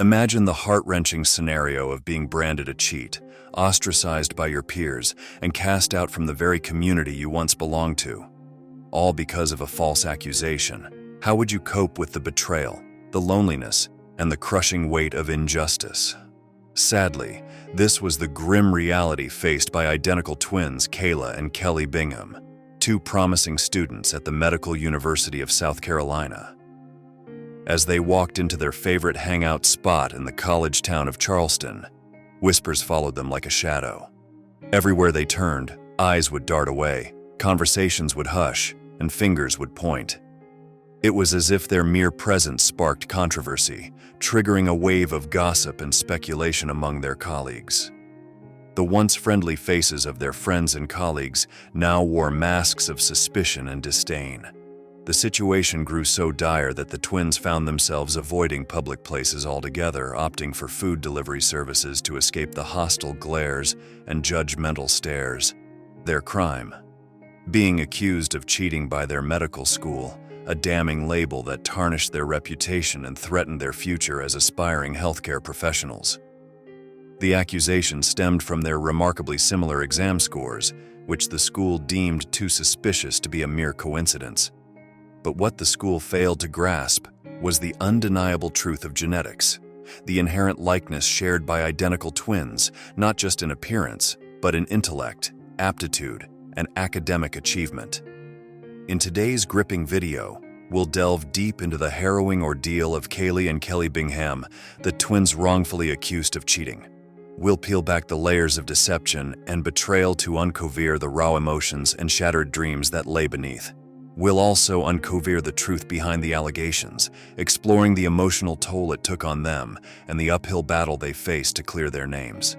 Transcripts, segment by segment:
Imagine the heart-wrenching scenario of being branded a cheat, ostracized by your peers, and cast out from the very community you once belonged to. All because of a false accusation. How would you cope with the betrayal, the loneliness, and the crushing weight of injustice? Sadly, this was the grim reality faced by identical twins Kayla and Kellie Bingham, two promising students at the Medical University of South Carolina. As they walked into their favorite hangout spot in the college town of Charleston, whispers followed them like a shadow. Everywhere they turned, eyes would dart away, conversations would hush, and fingers would point. It was as if their mere presence sparked controversy, triggering a wave of gossip and speculation among their colleagues. The once friendly faces of their friends and colleagues now wore masks of suspicion and disdain. The situation grew so dire that the twins found themselves avoiding public places altogether, opting for food delivery services to escape the hostile glares and judgmental stares. Their crime: being accused of cheating by their medical school, a damning label that tarnished their reputation and threatened their future as aspiring healthcare professionals. The accusation stemmed from their remarkably similar exam scores, which the school deemed too suspicious to be a mere coincidence. But what the school failed to grasp was the undeniable truth of genetics, the inherent likeness shared by identical twins, not just in appearance, but in intellect, aptitude, and academic achievement. In today's gripping video, we'll delve deep into the harrowing ordeal of Kayla and Kellie Bingham, the twins wrongfully accused of cheating. We'll peel back the layers of deception and betrayal to uncover the raw emotions and shattered dreams that lay beneath. We'll also uncover the truth behind the allegations, exploring the emotional toll it took on them and the uphill battle they faced to clear their names.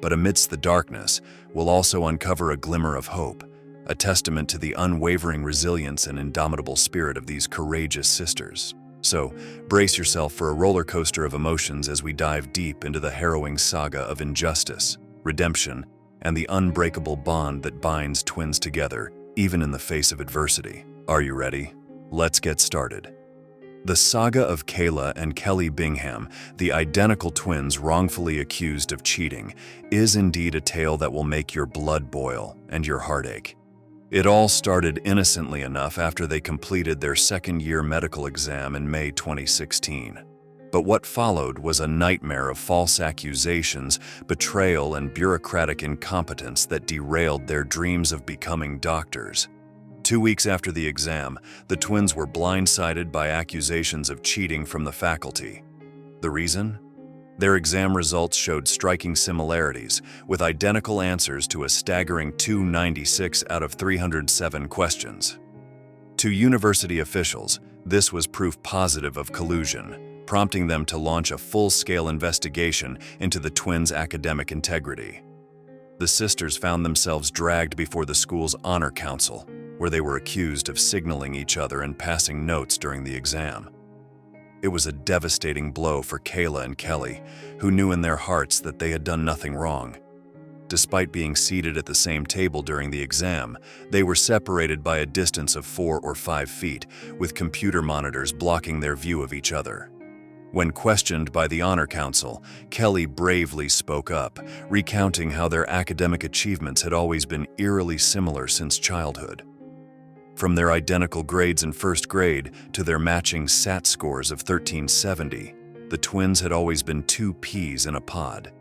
But amidst the darkness, we'll also uncover a glimmer of hope, a testament to the unwavering resilience and indomitable spirit of these courageous sisters. So, brace yourself for a roller coaster of emotions as we dive deep into the harrowing saga of injustice, redemption, and the unbreakable bond that binds twins together, even in the face of adversity. Are you ready? Let's get started. The saga of Kayla and Kellie Bingham, the identical twins wrongfully accused of cheating, is indeed a tale that will make your blood boil and your heart ache. It all started innocently enough after they completed their second-year medical exam in May 2016. But what followed was a nightmare of false accusations, betrayal, and bureaucratic incompetence that derailed their dreams of becoming doctors. 2 weeks after the exam, the twins were blindsided by accusations of cheating from the faculty. The reason? Their exam results showed striking similarities, with identical answers to a staggering 296 out of 307 questions. To university officials, this was proof positive of collusion, prompting them to launch a full-scale investigation into the twins' academic integrity. The sisters found themselves dragged before the school's honor council, where they were accused of signaling each other and passing notes during the exam. It was a devastating blow for Kayla and Kellie, who knew in their hearts that they had done nothing wrong. Despite being seated at the same table during the exam, they were separated by a distance of 4 or 5 feet, with computer monitors blocking their view of each other. When questioned by the Honor Council, Kellie bravely spoke up, recounting how their academic achievements had always been eerily similar since childhood. From their identical grades in first grade to their matching SAT scores of 1370, the twins had always been two peas in a pod.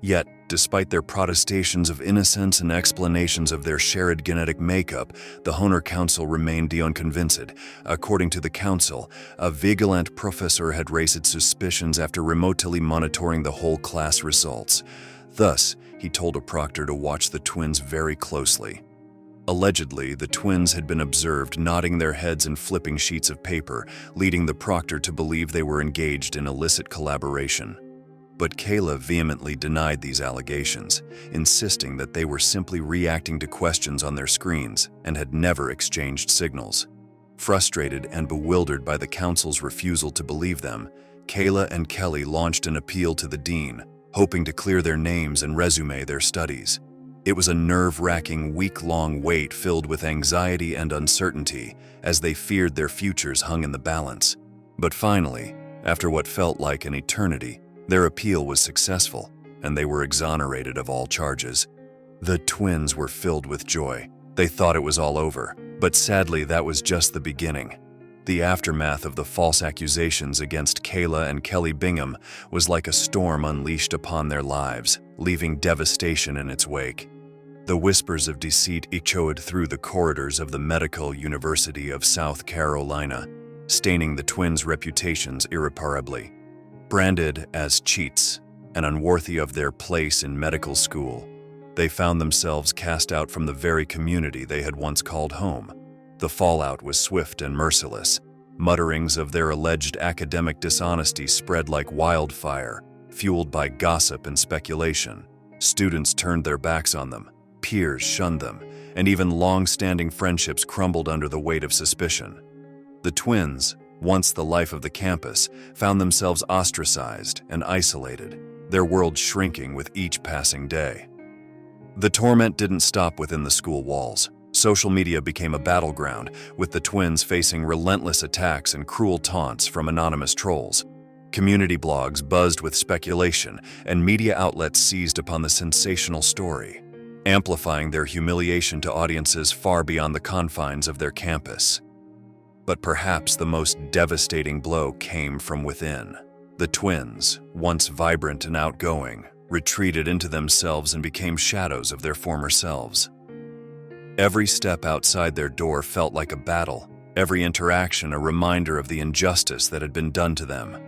Yet, despite their protestations of innocence and explanations of their shared genetic makeup, the Honor Council remained unconvinced. According to the council, a vigilant professor had raised suspicions after remotely monitoring the whole class results. Thus, he told a proctor to watch the twins very closely. Allegedly, the twins had been observed nodding their heads and flipping sheets of paper, leading the proctor to believe they were engaged in illicit collaboration. But Kayla vehemently denied these allegations, insisting that they were simply reacting to questions on their screens and had never exchanged signals. Frustrated and bewildered by the council's refusal to believe them, Kayla and Kellie launched an appeal to the dean, hoping to clear their names and resume their studies. It was a nerve-wracking, week-long wait filled with anxiety and uncertainty, as they feared their futures hung in the balance. But finally, After what felt like an eternity, their appeal was successful, and they were exonerated of all charges. The twins were filled with joy. They thought it was all over, but sadly that was just the beginning. The aftermath of the false accusations against Kayla and Kellie Bingham was like a storm unleashed upon their lives, leaving devastation in its wake. The whispers of deceit echoed through the corridors of the Medical University of South Carolina, staining the twins' reputations irreparably. Branded as cheats and unworthy of their place in medical school, they found themselves cast out from the very community they had once called home. The fallout was swift and merciless. Mutterings of their alleged academic dishonesty spread like wildfire, fueled by gossip and speculation. Students turned their backs on them, peers shunned them, and even long-standing friendships crumbled under the weight of suspicion. The twins, once the life of the campus, found themselves ostracized and isolated, their world shrinking with each passing day. The torment didn't stop within the school walls. Social media became a battleground, with the twins facing relentless attacks and cruel taunts from anonymous trolls. Community blogs buzzed with speculation, and media outlets seized upon the sensational story, amplifying their humiliation to audiences far beyond the confines of their campus. But perhaps the most devastating blow came from within. The twins, once vibrant and outgoing, retreated into themselves and became shadows of their former selves. Every step outside their door felt like a battle, every interaction a reminder of the injustice that had been done to them.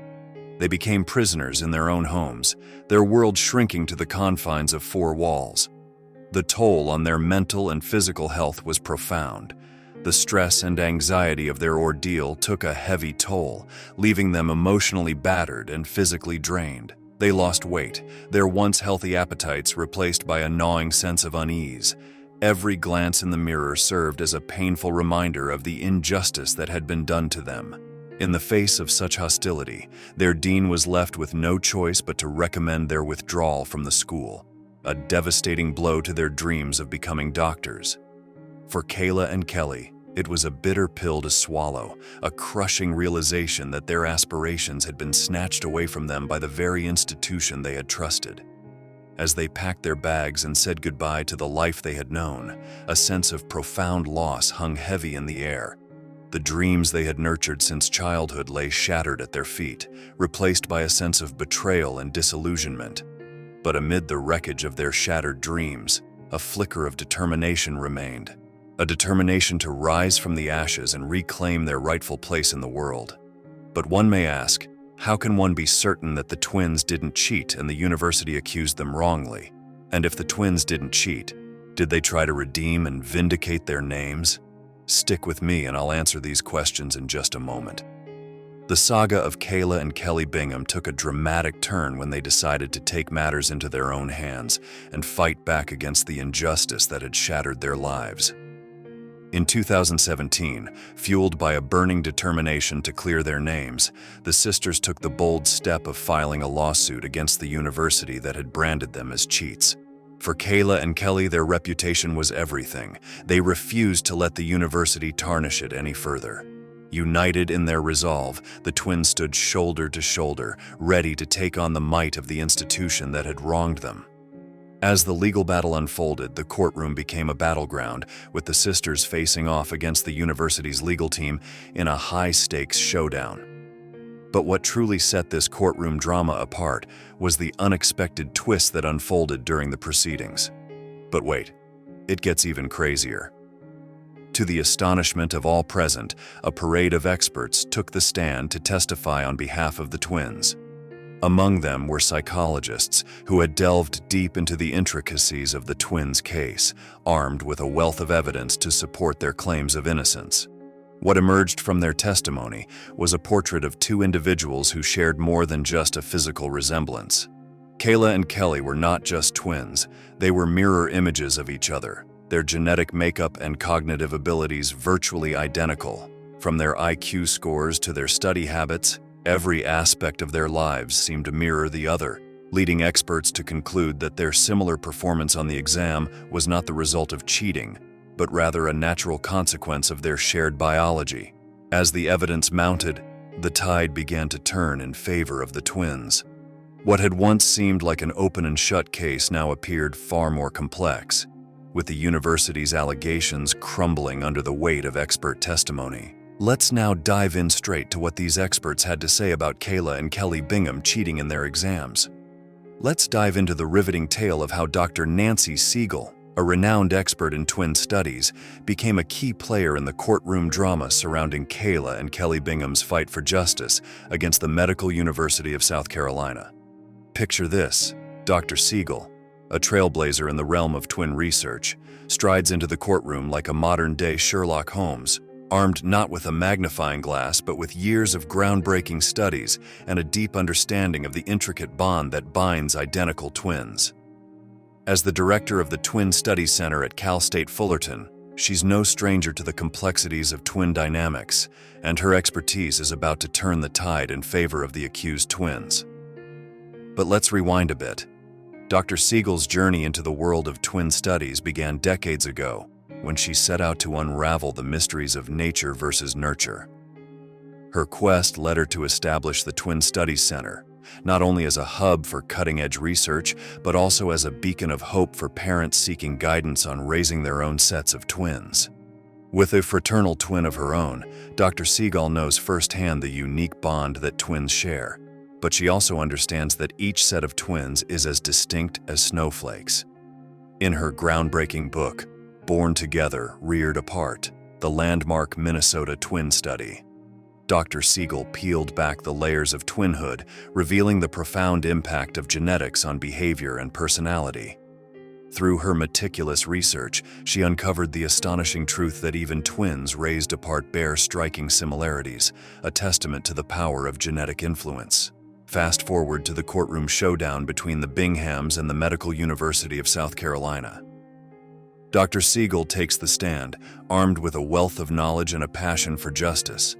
They became prisoners in their own homes, their world shrinking to the confines of four walls. The toll on their mental and physical health was profound. The stress and anxiety of their ordeal took a heavy toll, leaving them emotionally battered and physically drained. They lost weight, their once healthy appetites replaced by a gnawing sense of unease. Every glance in the mirror served as a painful reminder of the injustice that had been done to them. In the face of such hostility, their dean was left with no choice but to recommend their withdrawal from the school, a devastating blow to their dreams of becoming doctors. For Kayla and Kellie, it was a bitter pill to swallow, a crushing realization that their aspirations had been snatched away from them by the very institution they had trusted. As they packed their bags and said goodbye to the life they had known, a sense of profound loss hung heavy in the air. The dreams they had nurtured since childhood lay shattered at their feet, replaced by a sense of betrayal and disillusionment. But amid the wreckage of their shattered dreams, a flicker of determination remained, a determination to rise from the ashes and reclaim their rightful place in the world. But one may ask, how can one be certain that the twins didn't cheat and the university accused them wrongly? And if the twins didn't cheat, did they try to redeem and vindicate their names? Stick with me and I'll answer these questions in just a moment. The saga of Kayla and Kellie Bingham took a dramatic turn when they decided to take matters into their own hands and fight back against the injustice that had shattered their lives. In 2017, fueled by a burning determination to clear their names, the sisters took the bold step of filing a lawsuit against the university that had branded them as cheats. For Kayla and Kellie, their reputation was everything. They refused to let the university tarnish it any further. United in their resolve, the twins stood shoulder to shoulder, ready to take on the might of the institution that had wronged them. As the legal battle unfolded, the courtroom became a battleground, with the sisters facing off against the university's legal team in a high-stakes showdown. But what truly set this courtroom drama apart was the unexpected twist that unfolded during the proceedings. But wait, it gets even crazier. To the astonishment of all present, a parade of experts took the stand to testify on behalf of the twins. Among them were psychologists who had delved deep into the intricacies of the twins' case, armed with a wealth of evidence to support their claims of innocence. What emerged from their testimony was a portrait of two individuals who shared more than just a physical resemblance. Kayla and Kellie were not just twins, they were mirror images of each other, their genetic makeup and cognitive abilities virtually identical. From their IQ scores to their study habits, every aspect of their lives seemed to mirror the other, leading experts to conclude that their similar performance on the exam was not the result of cheating, but rather a natural consequence of their shared biology. As the evidence mounted, the tide began to turn in favor of the twins. What had once seemed like an open and shut case now appeared far more complex, with the university's allegations crumbling under the weight of expert testimony. Let's now dive in straight to what these experts had to say about Kayla and Kellie Bingham cheating in their exams. Let's dive into the riveting tale of how Dr. Nancy Siegel, a renowned expert in twin studies, became a key player in the courtroom drama surrounding Kayla and Kellie Bingham's fight for justice against the Medical University of South Carolina. Picture this: Dr. Siegel, a trailblazer in the realm of twin research, strides into the courtroom like a modern-day Sherlock Holmes, armed not with a magnifying glass but with years of groundbreaking studies and a deep understanding of the intricate bond that binds identical twins. As the director of the Twin Study Center at Cal State Fullerton, she's no stranger to the complexities of twin dynamics, and her expertise is about to turn the tide in favor of the accused twins. But let's rewind a bit. Dr. Siegel's journey into the world of twin studies began decades ago, when she set out to unravel the mysteries of nature versus nurture. Her quest led her to establish the Twin Studies Center, not only as a hub for cutting-edge research, but also as a beacon of hope for parents seeking guidance on raising their own sets of twins. With a fraternal twin of her own, Dr. Siegel knows firsthand the unique bond that twins share, but she also understands that each set of twins is as distinct as snowflakes. In her groundbreaking book, Born Together, Reared Apart, the landmark Minnesota twin study, Dr. Siegel peeled back the layers of twinhood, revealing the profound impact of genetics on behavior and personality. Through her meticulous research, she uncovered the astonishing truth that even twins raised apart bear striking similarities, a testament to the power of genetic influence. Fast forward to the courtroom showdown between the Binghams and the Medical University of South Carolina. Dr. Siegel takes the stand, armed with a wealth of knowledge and a passion for justice.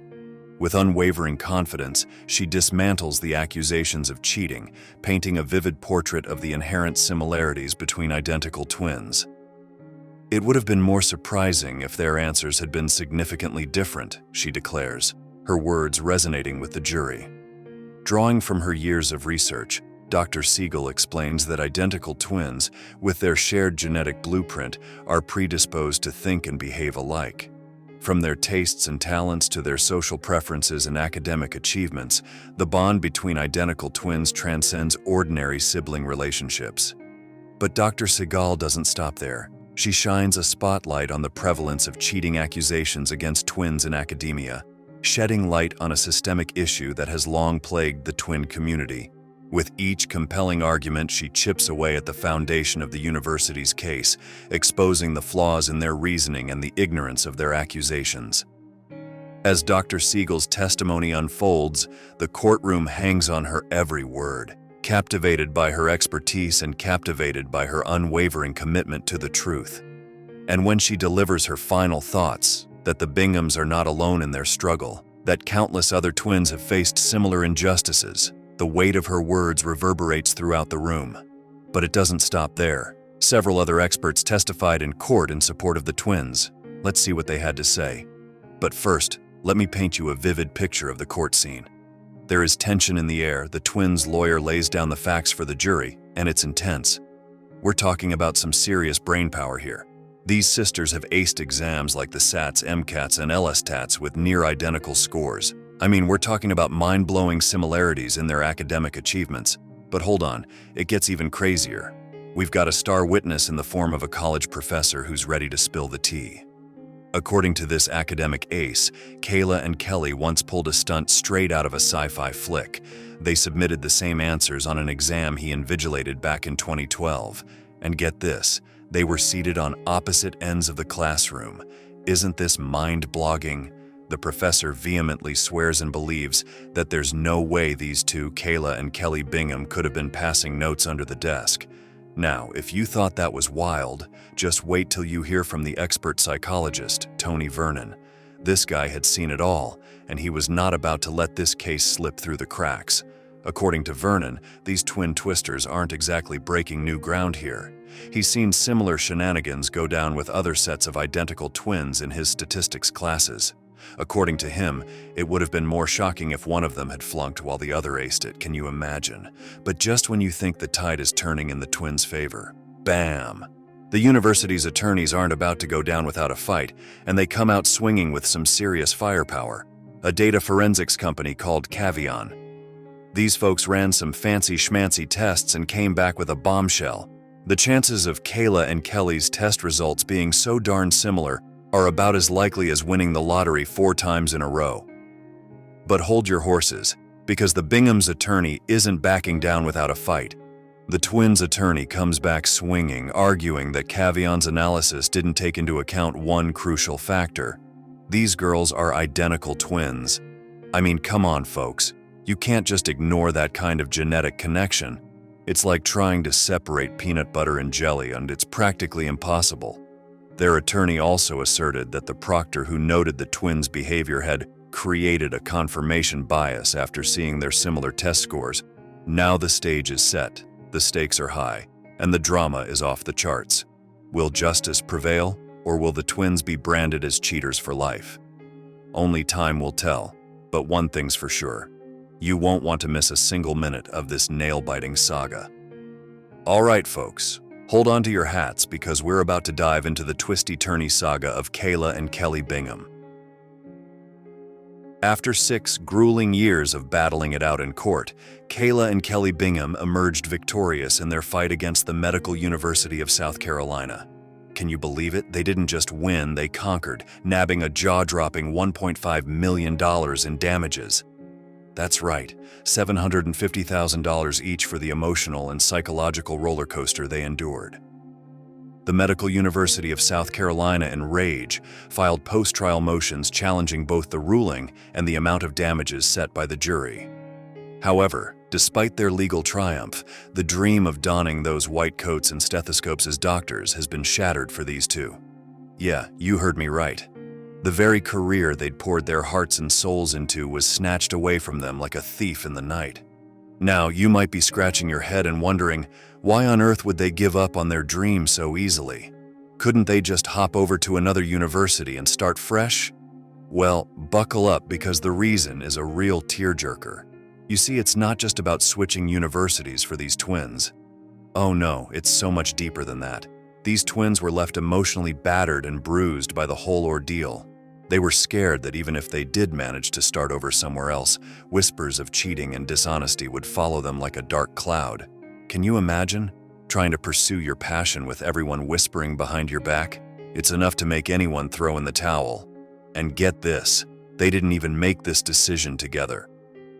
With unwavering confidence, she dismantles the accusations of cheating, painting a vivid portrait of the inherent similarities between identical twins. It would have been more surprising if their answers had been significantly different, she declares, her words resonating with the jury. Drawing from her years of research, Dr. Siegel explains that identical twins, with their shared genetic blueprint, are predisposed to think and behave alike. From their tastes and talents to their social preferences and academic achievements, the bond between identical twins transcends ordinary sibling relationships. But Dr. Siegel doesn't stop there. She shines a spotlight on the prevalence of cheating accusations against twins in academia, shedding light on a systemic issue that has long plagued the twin community. With each compelling argument, she chips away at the foundation of the university's case, exposing the flaws in their reasoning and the ignorance of their accusations. As Dr. Siegel's testimony unfolds, the courtroom hangs on her every word, captivated by her expertise and captivated by her unwavering commitment to the truth. And when she delivers her final thoughts, that the Binghams are not alone in their struggle, that countless other twins have faced similar injustices, the weight of her words reverberates throughout the room. But it doesn't stop there. Several other experts testified in court in support of the twins. Let's see what they had to say. But first, let me paint you a vivid picture of the court scene. There is tension in the air. The twins' lawyer lays down the facts for the jury, and it's intense. We're talking about some serious brainpower here. These sisters have aced exams like the SATs, MCATs, and LSTATs with near-identical scores. I mean, we're talking about mind-blowing similarities in their academic achievements. But hold on, it gets even crazier. We've got a star witness in the form of a college professor who's ready to spill the tea. According to this academic ace, Kayla and Kellie once pulled a stunt straight out of a sci-fi flick. They submitted the same answers on an exam he invigilated back in 2012. And get this, they were seated on opposite ends of the classroom. Isn't this mind-blogging? The professor vehemently swears and believes that there's no way these two, Kayla and Kellie Bingham, could have been passing notes under the desk. Now, if you thought that was wild, just wait till you hear from the expert psychologist, Tony Vernon. This guy had seen it all, and he was not about to let this case slip through the cracks. According to Vernon, these twin twisters aren't exactly breaking new ground here. He's seen similar shenanigans go down with other sets of identical twins in his statistics classes. According to him, it would have been more shocking if one of them had flunked while the other aced it, can you imagine? But just when you think the tide is turning in the twins' favor, bam! The university's attorneys aren't about to go down without a fight, and they come out swinging with some serious firepower. A data forensics company called Cavion. These folks ran some fancy schmancy tests and came back with a bombshell. The chances of Kayla and Kellie's test results being so darn similar are about as likely as winning the lottery 4 times in a row. But hold your horses, because the Bingham's attorney isn't backing down without a fight. The twins' attorney comes back swinging, arguing that Cavion's analysis didn't take into account one crucial factor. These girls are identical twins. I mean, come on, folks. You can't just ignore that kind of genetic connection. It's like trying to separate peanut butter and jelly, and it's practically impossible. Their attorney also asserted that the proctor who noted the twins' behavior had created a confirmation bias after seeing their similar test scores. Now the stage is set, the stakes are high, and the drama is off the charts. Will justice prevail, or will the twins be branded as cheaters for life? Only time will tell, but one thing's for sure. You won't want to miss a single minute of this nail-biting saga. All right, folks, hold on to your hats because we're about to dive into the twisty-turny saga of Kayla and Kellie Bingham. After 6 grueling years of battling it out in court, Kayla and Kellie Bingham emerged victorious in their fight against the Medical University of South Carolina. Can you believe it? They didn't just win, they conquered, nabbing a jaw-dropping $1.5 million in damages. That's right, $750,000 each for the emotional and psychological roller coaster they endured. The Medical University of South Carolina, in rage, filed post-trial motions challenging both the ruling and the amount of damages set by the jury. However, despite their legal triumph, the dream of donning those white coats and stethoscopes as doctors has been shattered for these two. Yeah, you heard me right. The very career they'd poured their hearts and souls into was snatched away from them like a thief in the night. Now, you might be scratching your head and wondering, why on earth would they give up on their dream so easily? Couldn't they just hop over to another university and start fresh? Well, buckle up because the reason is a real tearjerker. You see, it's not just about switching universities for these twins. Oh no, it's so much deeper than that. These twins were left emotionally battered and bruised by the whole ordeal. They were scared that even if they did manage to start over somewhere else, whispers of cheating and dishonesty would follow them like a dark cloud. Can you imagine? Trying to pursue your passion with everyone whispering behind your back? It's enough to make anyone throw in the towel. And get this, they didn't even make this decision together.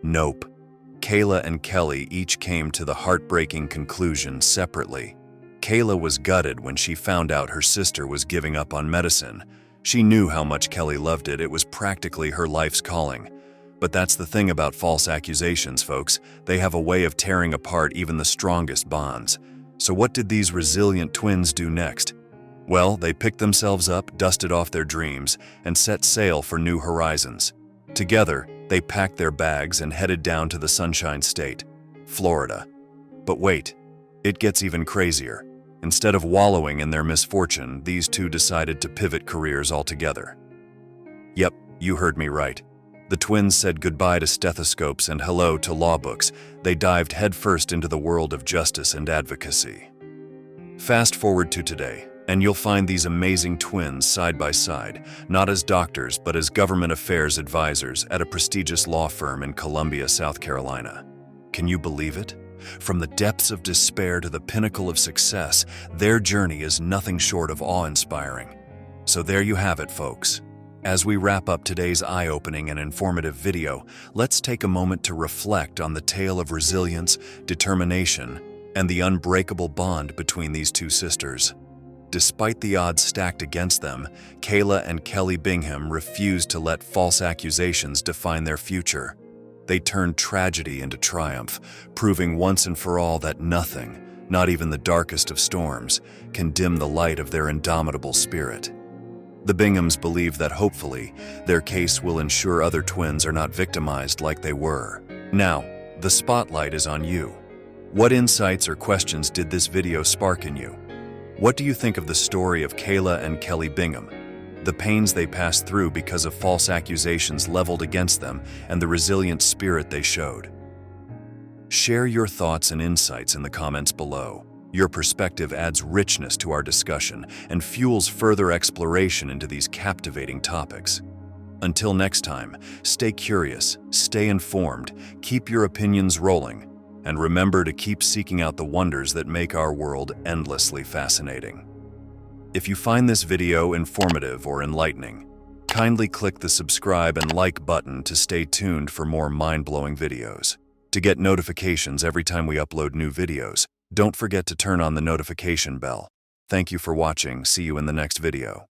Nope. Kayla and Kellie each came to the heartbreaking conclusion separately. Kayla was gutted when she found out her sister was giving up on medicine. She knew how much Kellie loved it. It was practically her life's calling. But that's the thing about false accusations, folks. They have a way of tearing apart even the strongest bonds. So what did these resilient twins do next? Well, they picked themselves up, dusted off their dreams, and set sail for new horizons. Together, they packed their bags and headed down to the Sunshine State, Florida. But wait, it gets even crazier. Instead of wallowing in their misfortune, these two decided to pivot careers altogether. Yep, you heard me right. The twins said goodbye to stethoscopes and hello to law books. They dived headfirst into the world of justice and advocacy. Fast forward to today, and you'll find these amazing twins side by side, not as doctors but as government affairs advisors at a prestigious law firm in Columbia, South Carolina. Can you believe it? From the depths of despair to the pinnacle of success, their journey is nothing short of awe-inspiring. So there you have it, folks. As we wrap up today's eye-opening and informative video, let's take a moment to reflect on the tale of resilience, determination, and the unbreakable bond between these two sisters. Despite the odds stacked against them, Kayla and Kellie Bingham refused to let false accusations define their future. They turned tragedy into triumph, proving once and for all that nothing, not even the darkest of storms, can dim the light of their indomitable spirit. The Binghams believe that hopefully, their case will ensure other twins are not victimized like they were. Now, the spotlight is on you. What insights or questions did this video spark in you? What do you think of the story of Kayla and Kellie Bingham? the pains they passed through because of false accusations leveled against them, and the resilient spirit they showed. Share your thoughts and insights in the comments below. Your perspective adds richness to our discussion and fuels further exploration into these captivating topics. Until next time, stay curious, stay informed, keep your opinions rolling, and remember to keep seeking out the wonders that make our world endlessly fascinating. If you find this video informative or enlightening, kindly click the subscribe and like button to stay tuned for more mind-blowing videos. To get notifications every time we upload new videos, don't forget to turn on the notification bell. Thank you for watching. See you in the next video.